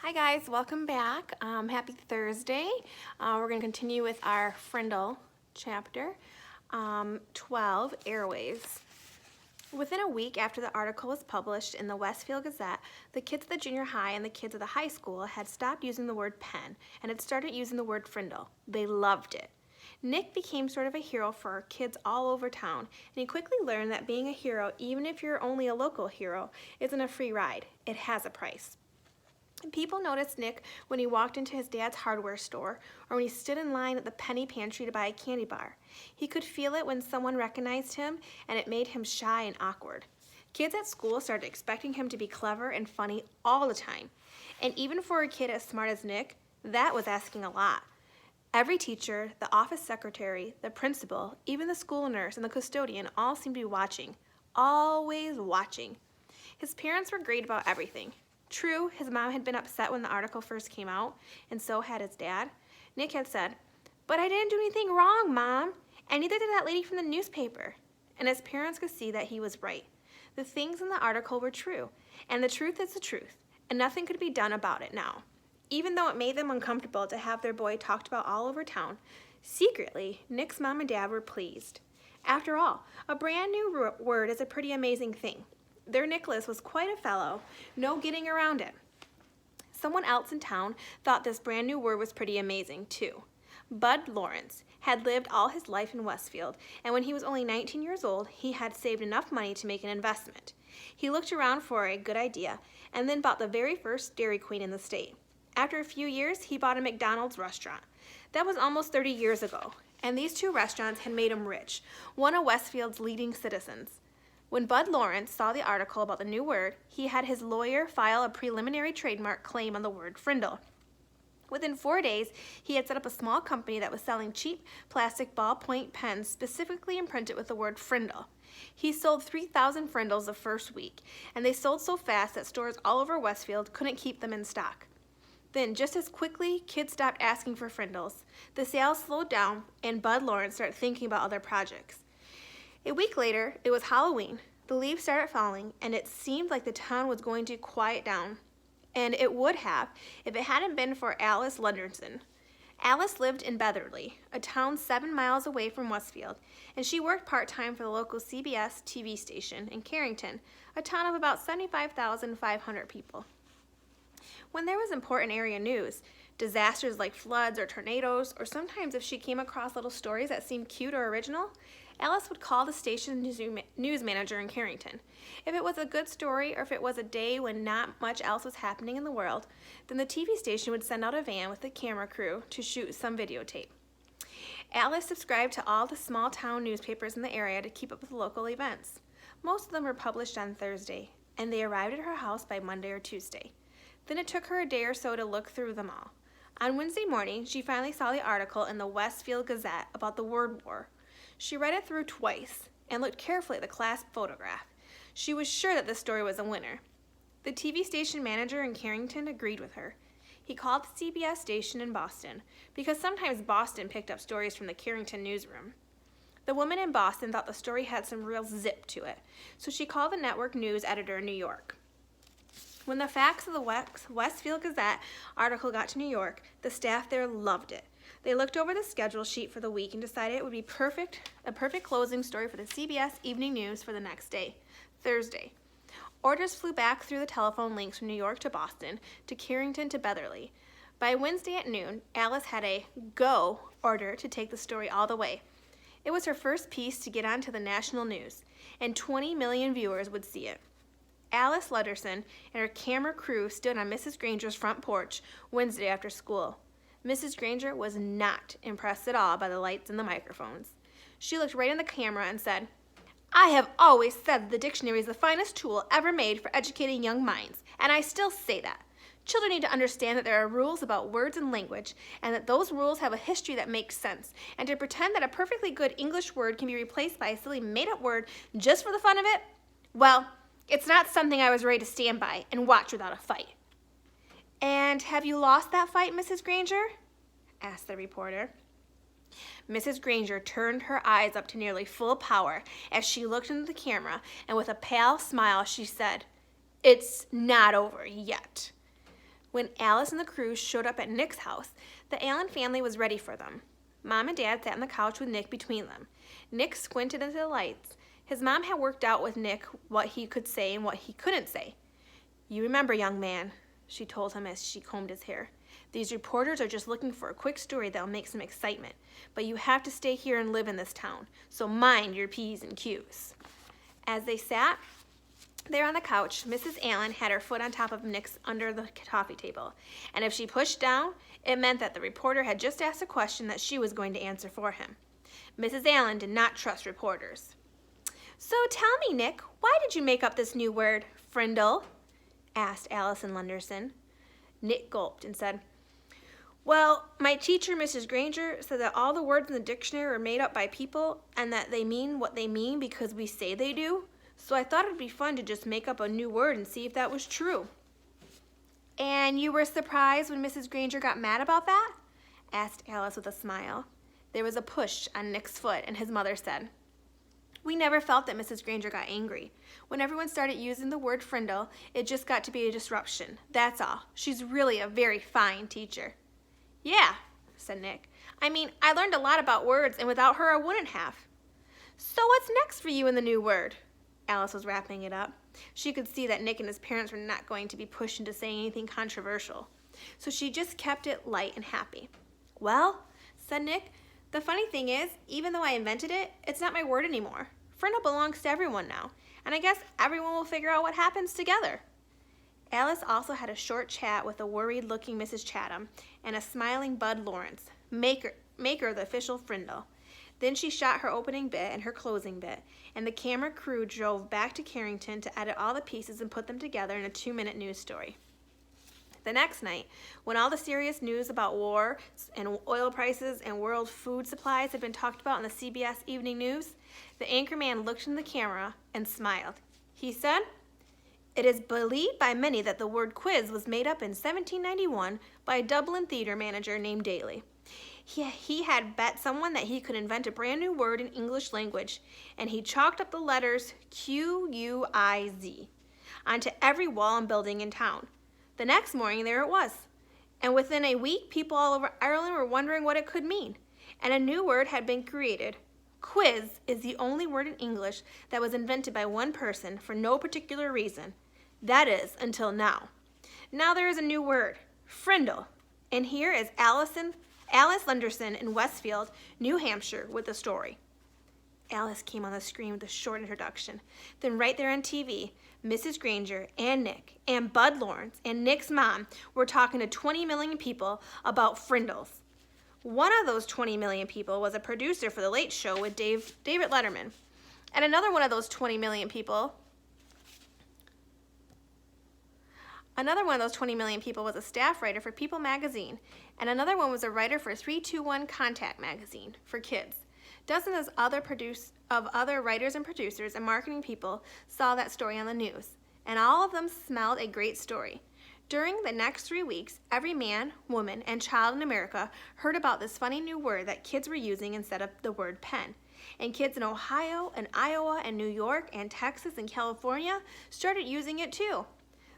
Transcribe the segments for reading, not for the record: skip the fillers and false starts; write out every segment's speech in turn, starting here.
Hi guys, welcome back. Happy Thursday. We're going to continue with our Frindle Chapter 12, Airways. Within a week after the article was published in the Westfield Gazette, the kids at the junior high and the kids at the high school had stopped using the word pen and had started using the word Frindle. They loved it. Nick became sort of a hero for kids all over town, and he quickly learned that being a hero, even if you're only a local hero, isn't a free ride. It has a price. People noticed Nick when he walked into his dad's hardware store or when he stood in line at the penny pantry to buy a candy bar. He could feel it when someone recognized him, and it made him shy and awkward. Kids at school started expecting him to be clever and funny all the time. And even for a kid as smart as Nick, that was asking a lot. Every teacher, the office secretary, the principal, even the school nurse and the custodian all seemed to be watching. Always watching. His parents were great about everything. True, his mom had been upset when the article first came out, and so had his dad. Nick had said, "But I didn't do anything wrong, Mom, and neither did that lady from the newspaper." And his parents could see that he was right. The things in the article were true, and the truth is the truth, and nothing could be done about it now. Even though it made them uncomfortable to have their boy talked about all over town, secretly, Nick's mom and dad were pleased. After all, a brand new word is a pretty amazing thing. Their Nicholas was quite a fellow, no getting around it. Someone else in town thought this brand new word was pretty amazing, too. Bud Lawrence had lived all his life in Westfield, and when he was only 19 years old, he had saved enough money to make an investment. He looked around for a good idea, and then bought the very first Dairy Queen in the state. After a few years, he bought a McDonald's restaurant. That was almost 30 years ago, and these two restaurants had made him rich, one of Westfield's leading citizens. When Bud Lawrence saw the article about the new word, he had his lawyer file a preliminary trademark claim on the word Frindle. Within 4 days, he had set up a small company that was selling cheap plastic ballpoint pens specifically imprinted with the word Frindle. He sold 3,000 Frindles the first week, and they sold so fast that stores all over Westfield couldn't keep them in stock. Then, just as quickly, kids stopped asking for Frindles. The sales slowed down, and Bud Lawrence started thinking about other projects. A week later, it was Halloween. The leaves started falling, and it seemed like the town was going to quiet down. And it would have if it hadn't been for Alice Lunderson. Alice lived in Betherly, a town 7 miles away from Westfield, and she worked part-time for the local CBS TV station in Carrington, a town of about 75,500 people. When there was important area news, disasters like floods or tornadoes, or sometimes if she came across little stories that seemed cute or original, Alice would call the station's news manager in Carrington. If it was a good story or if it was a day when not much else was happening in the world, then the TV station would send out a van with a camera crew to shoot some videotape. Alice subscribed to all the small town newspapers in the area to keep up with local events. Most of them were published on Thursday, and they arrived at her house by Monday or Tuesday. Then it took her a day or so to look through them all. On Wednesday morning, she finally saw the article in the Westfield Gazette about the word war. She read it through twice and looked carefully at the class photograph. She was sure that the story was a winner. The TV station manager in Carrington agreed with her. He called the CBS station in Boston because sometimes Boston picked up stories from the Carrington newsroom. The woman in Boston thought the story had some real zip to it, so she called the network news editor in New York. When the facts of the Westfield Gazette article got to New York, the staff there loved it. They looked over the schedule sheet for the week and decided it would be a perfect closing story for the CBS Evening News for the next day, Thursday. Orders flew back through the telephone links from New York to Boston, to Carrington to Betherly. By Wednesday at noon, Alice had a go order to take the story all the way. It was her first piece to get onto the national news, and 20 million viewers would see it. Alice Lunderson and her camera crew stood on Mrs. Granger's front porch Wednesday after school. Mrs. Granger was not impressed at all by the lights and the microphones. She looked right in the camera and said, "I have always said that the dictionary is the finest tool ever made for educating young minds, and I still say that. Children need to understand that there are rules about words and language, and that those rules have a history that makes sense, and to pretend that a perfectly good English word can be replaced by a silly made-up word just for the fun of it, well, it's not something I was ready to stand by and watch without a fight." "And have you lost that fight, Mrs. Granger?" asked the reporter. Mrs. Granger turned her eyes up to nearly full power as she looked into the camera, and with a pale smile she said, "It's not over yet." When Alice and the crew showed up at Nick's house, the Allen family was ready for them. Mom and Dad sat on the couch with Nick between them. Nick squinted into the lights. His mom had worked out with Nick what he could say and what he couldn't say. "You remember, young man," she told him as she combed his hair. "These reporters are just looking for a quick story that'll make some excitement. But you have to stay here and live in this town, so mind your P's and Q's." As they sat there on the couch, Mrs. Allen had her foot on top of Nick's under the coffee table, and if she pushed down, it meant that the reporter had just asked a question that she was going to answer for him. Mrs. Allen did not trust reporters. "So tell me, Nick, why did you make up this new word, Frindle?" asked Allison Lunderson. Nick gulped and said, "Well, my teacher, Mrs. Granger, said that all the words in the dictionary are made up by people and that they mean what they mean because we say they do. So I thought it would be fun to just make up a new word and see if that was true." "And you were surprised when Mrs. Granger got mad about that?" asked Alice with a smile. There was a push on Nick's foot, and his mother said, "We never felt that Mrs. Granger got angry. When everyone started using the word Frindle, it just got to be a disruption. That's all. She's really a very fine teacher." "Yeah," said Nick. "I mean, I learned a lot about words, and without her I wouldn't have." "So what's next for you in the new word?" Alice was wrapping it up. She could see that Nick and his parents were not going to be pushed into saying anything controversial, so she just kept it light and happy. "Well," said Nick, "the funny thing is, even though I invented it, it's not my word anymore. Frindle belongs to everyone now, and I guess everyone will figure out what happens together." Alice also had a short chat with a worried-looking Mrs. Chatham and a smiling Bud Lawrence, maker of the official Frindle. Then she shot her opening bit and her closing bit, and the camera crew drove back to Carrington to edit all the pieces and put them together in a 2-minute news story. The next night, when all the serious news about war and oil prices and world food supplies had been talked about on the CBS Evening News, the anchorman looked in the camera and smiled. He said, "It is believed by many that the word quiz was made up in 1791 by a Dublin theater manager named Doughty. He had bet someone that he could invent a brand new word in English language, and he chalked up the letters Q-U-I-Z onto every wall and building in town. The next morning, there it was. And within a week, people all over Ireland were wondering what it could mean. And a new word had been created. Quiz is the only word in English that was invented by one person for no particular reason. That is, until now. Now there is a new word, Frindle. And here is Alice Lunderson in Westfield, New Hampshire, with the story." Alice came on the screen with a short introduction. Then right there on TV, Mrs. Granger and Nick and Bud Lawrence and Nick's mom were talking to 20 million people about Frindles. One of those 20 million people was a producer for The Late Show with David Letterman. And another one of those 20 million people was a staff writer for People magazine, and another one was a writer for 321 Contact magazine for kids. Dozens of other writers and producers and marketing people saw that story on the news, and all of them smelled a great story. During the next 3 weeks, every man, woman, and child in America heard about this funny new word that kids were using instead of the word pen. And kids in Ohio and Iowa and New York and Texas and California started using it too.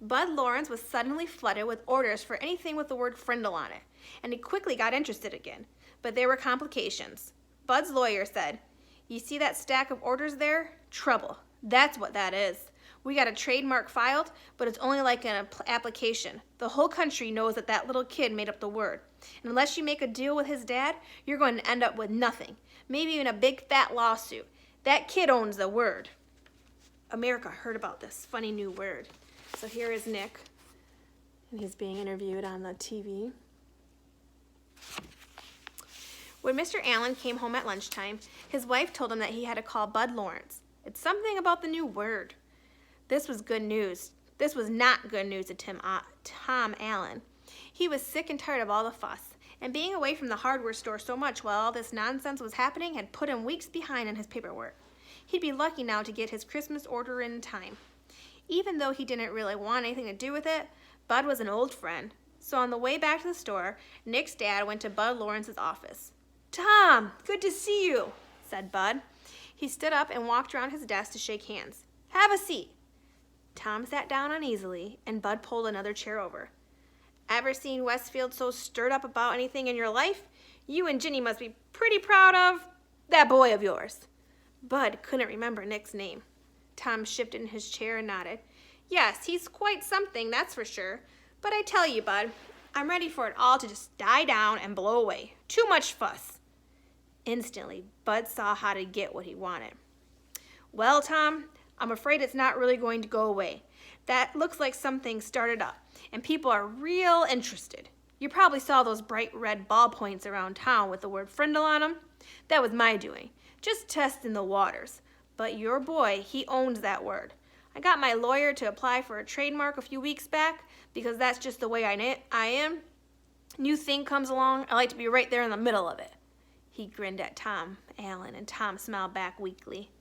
Bud Lawrence was suddenly flooded with orders for anything with the word Frindle on it, and he quickly got interested again. But there were complications. Bud's lawyer said, "You see that stack of orders there? Trouble. That's what that is. We got a trademark filed, but it's only like an application. The whole country knows that that little kid made up the word. And unless you make a deal with his dad, you're going to end up with nothing. Maybe even a big fat lawsuit. That kid owns the word." America heard about this funny new word. So here is Nick, and he's being interviewed on the TV. When Mr. Allen came home at lunchtime, his wife told him that he had to call Bud Lawrence. It's something about the new word. This was good news. This was not good news to Tom Allen. He was sick and tired of all the fuss, and being away from the hardware store so much while all this nonsense was happening had put him weeks behind on his paperwork. He'd be lucky now to get his Christmas order in time. Even though he didn't really want anything to do with it, Bud was an old friend. So on the way back to the store, Nick's dad went to Bud Lawrence's office. "Tom, good to see you," said Bud. He stood up and walked around his desk to shake hands. "Have a seat." Tom sat down uneasily, and Bud pulled another chair over. Ever seen Westfield so stirred up about anything in your life? You and Ginny must be pretty proud of that boy of yours. Bud couldn't remember Nick's name. Tom shifted in his chair and nodded. Yes, he's quite something, that's for sure. But I tell you, Bud, I'm ready for it all to just die down and blow away. Too much fuss. Instantly, Bud saw how to get what he wanted. Well, Tom, I'm afraid it's not really going to go away. That looks like something started up, and people are real interested. You probably saw those bright red ballpoints around town with the word Frindle on them. That was my doing, just testing the waters. But your boy, he owns that word. I got my lawyer to apply for a trademark a few weeks back because that's just the way I am. New thing comes along, I like to be right there in the middle of it. He grinned at Tom Allen, and Tom smiled back weakly.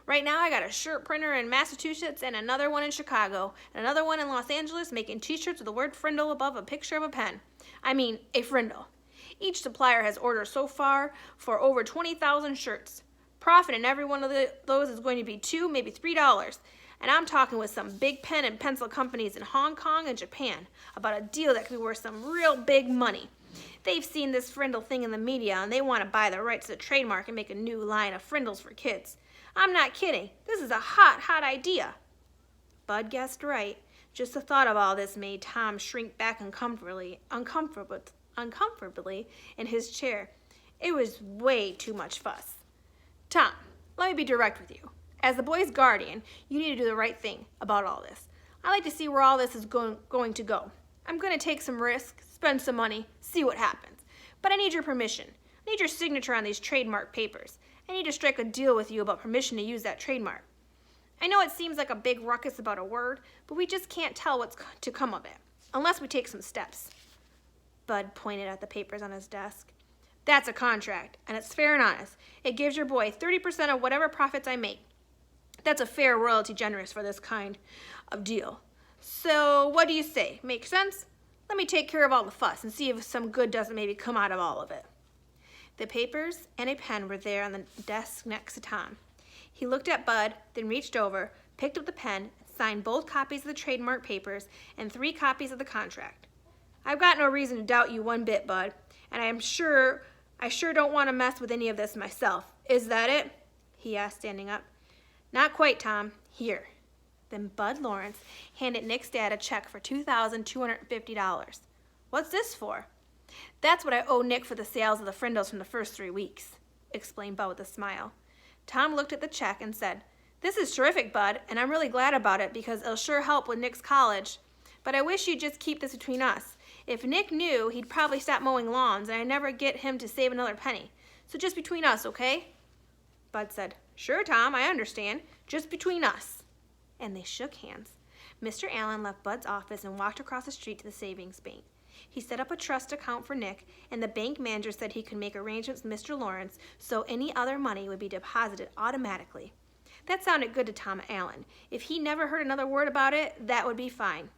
Right now I got a shirt printer in Massachusetts and another one in Chicago and another one in Los Angeles making t-shirts with the word Frindle above a picture of a pen. I mean, a Frindle. Each supplier has ordered so far for over 20,000 shirts. Profit in every one of those is going to be $2, maybe $3. And I'm talking with some big pen and pencil companies in Hong Kong and Japan about a deal that could be worth some real big money. They've seen this Frindle thing in the media and they want to buy the rights to the trademark and make a new line of Frindles for kids. I'm not kidding. This is a hot idea. Bud guessed right. Just the thought of all this made Tom shrink back uncomfortably in his chair. It was way too much fuss. Tom, let me be direct with you. As the boy's guardian, you need to do the right thing about all this. I like to see where all this is going to go. I'm going to take some risk, spend some money, see what happens. But I need your permission. I need your signature on these trademark papers. I need to strike a deal with you about permission to use that trademark. I know it seems like a big ruckus about a word, but we just can't tell what's to come of it, unless we take some steps. Bud pointed at the papers on his desk. That's a contract, and it's fair and honest. It gives your boy 30% of whatever profits I make. That's a fair royalty generous for this kind of deal. So what do you say? Make sense? Let me take care of all the fuss and see if some good doesn't maybe come out of all of it. The papers and a pen were there on the desk next to Tom. He looked at Bud, then reached over, picked up the pen, signed both copies of the trademark papers and 3 copies of the contract. I've got no reason to doubt you one bit, Bud, and I sure don't want to mess with any of this myself. Is that it? He asked, standing up. Not quite, Tom. Here. Then Bud Lawrence handed Nick's dad a check for $2,250. What's this for? That's what I owe Nick for the sales of the Frindles from the first 3 weeks, explained Bud with a smile. Tom looked at the check and said, This is terrific, Bud, and I'm really glad about it because it'll sure help with Nick's college. But I wish you'd just keep this between us. If Nick knew, he'd probably stop mowing lawns, and I'd never get him to save another penny. So just between us, okay? Bud said, Sure, Tom, I understand. Just between us. And they shook hands. Mr. Allen left Bud's office and walked across the street to the savings bank. He set up a trust account for Nick, and the bank manager said he could make arrangements with Mr. Lawrence so any other money would be deposited automatically. That sounded good to Tom Allen. If he never heard another word about it, that would be fine.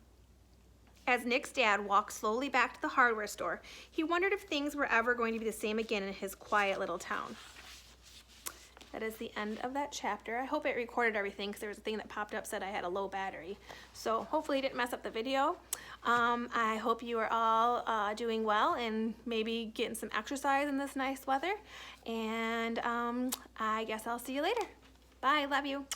As Nick's dad walked slowly back to the hardware store, he wondered if things were ever going to be the same again in his quiet little town. That is the end of that chapter. I hope it recorded everything because there was a thing that popped up said I had a low battery. So hopefully it didn't mess up the video. I hope you are all doing well and maybe getting some exercise in this nice weather. And I guess I'll see you later. Bye. Love you.